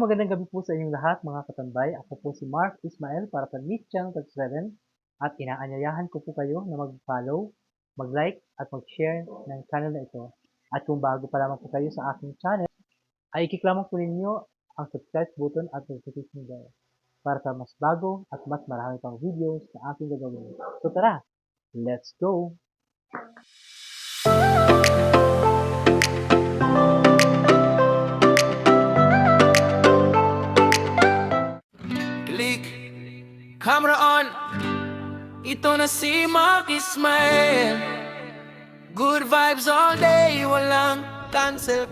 Magandang gabi po sa inyong lahat mga katambay. Ako po si Mark Ismael para sa Meet Channel 37 at inaanyayahan ko po kayo na mag-follow, mag-like at mag-share ng channel na ito. At kung bago pa lamang po kayo sa aking channel, ay i-click lamang po ninyo ang subscribe button at notification bell para sa mas bago at mas marami pang videos na aking gagawin. So tara, let's go! Click, camera on. Ito na si Mark Ismael. Good vibes all day, walang cancel.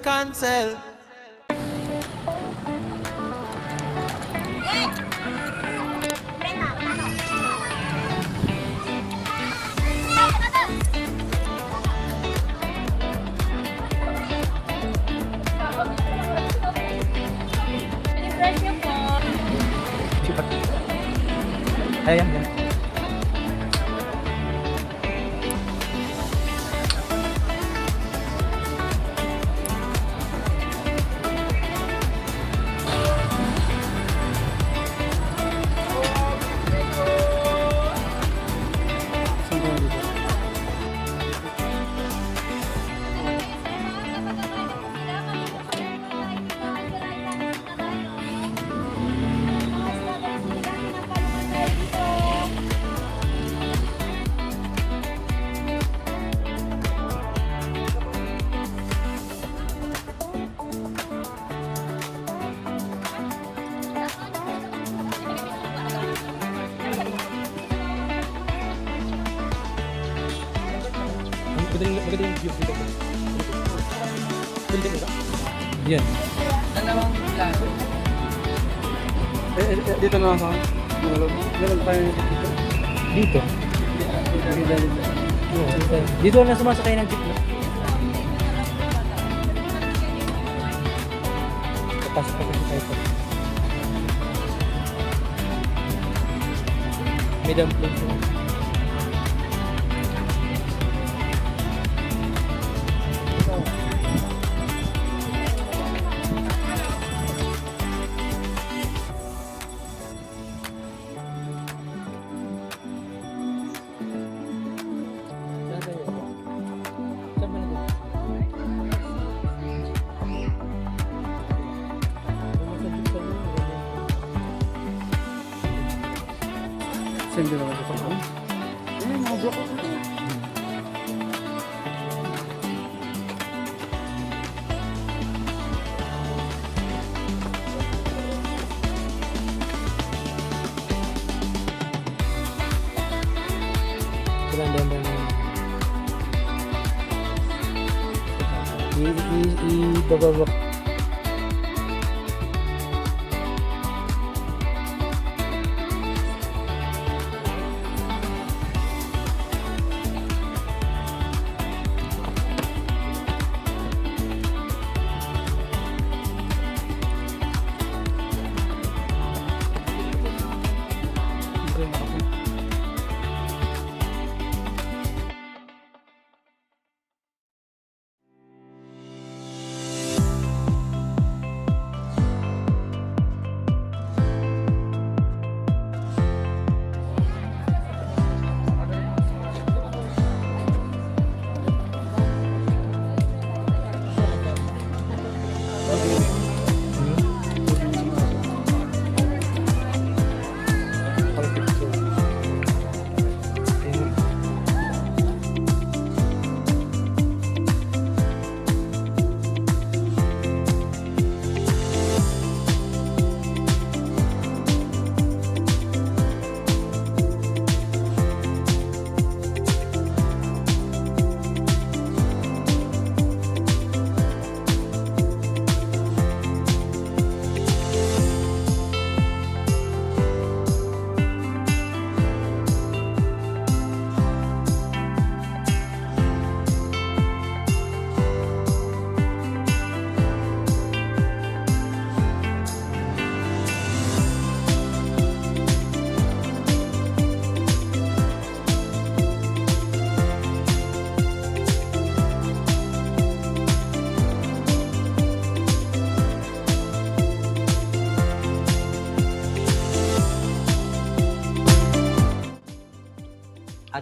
Ayan, yan. Maganda yung view dito. Pwede ba? Yan. Dalawang plano. Dito na ako. Meron tayo dito. Dito? Dito na sumasakay ng jeep. Papasok pa kasi tayo. May dumpling. Send naman sa phone. Mga joke ko. I-bababa.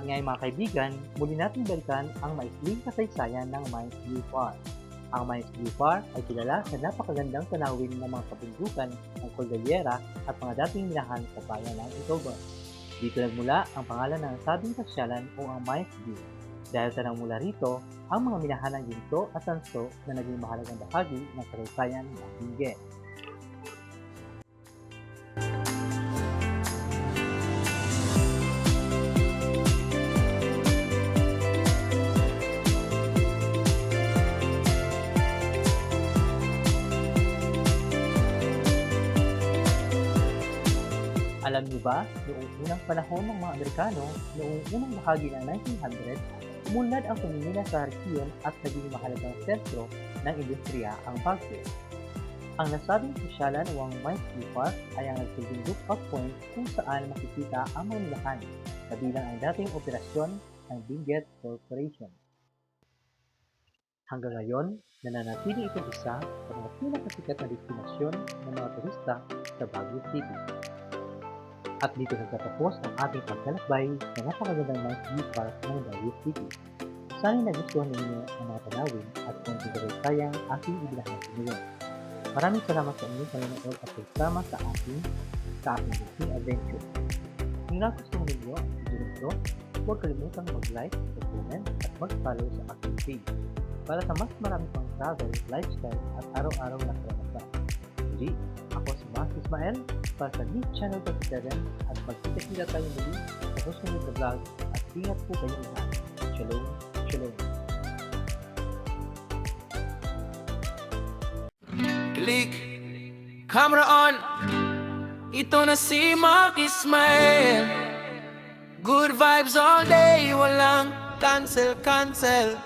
ngayon mga kaibigan, muli natin balikan ang maikling kasaysayan ng Mines Blue Far. Ang Mines Blue Far ay kilala sa napakagandang tanawin ng mga kabundukan ng Cordillera at mga dating minahan sa bayan ng Itogon. Dito nagmula ang pangalan ng sabing pasyalan o ang Mines Blue. Dahil sa mula rito, ang mga minahan ng ginto at tanso na naging mahalagang bahagi ng kasaysayan ng Benguet. Alam niyo ba, noong unang panahon ng mga Amerikano, noong unang bahagi ng 1900, umunlad ang pamimina sa rehiyon at naging mahalagang sentro ng industriya ang Baguio. Ang nasabing pasyalan o ang Mines Blue Park ay ang nagsilbing lookout point kung saan makikita ang mga minahan, kabilang ang dating operasyon ng Benguet Corporation. Hanggang ngayon, nananatili itong isa sa mga pinakasikat na destinasyon ng mga turista sa Baguio City. At dito nagtatapos ang ating paglalakbay sa napakagandang Mines Blue Park ng Baguio City. Sana'y nagustuhan ninyo ang mga tanawin at konting kasaysayan aking ibinahagi ngayon. Maraming salamat sa inyong panonood at pagsama sa aking Disney Adventure. Kung nagustuhan ninyo ang video nito, huwag kalimutang mag-like, mag-comment at mag-follow sa aking page para sa mas marami pang travel, lifestyle at araw-araw na karanasan. Muli, ako si Mark Ismael para sa Meet Channel 37 at magkita-kita tayo muli sa susunod na vlog at ingat po kayo lahat. Shalom, shalom. Click, camera on. Ito na si Mark Ismael. Good vibes all day, walang cancel.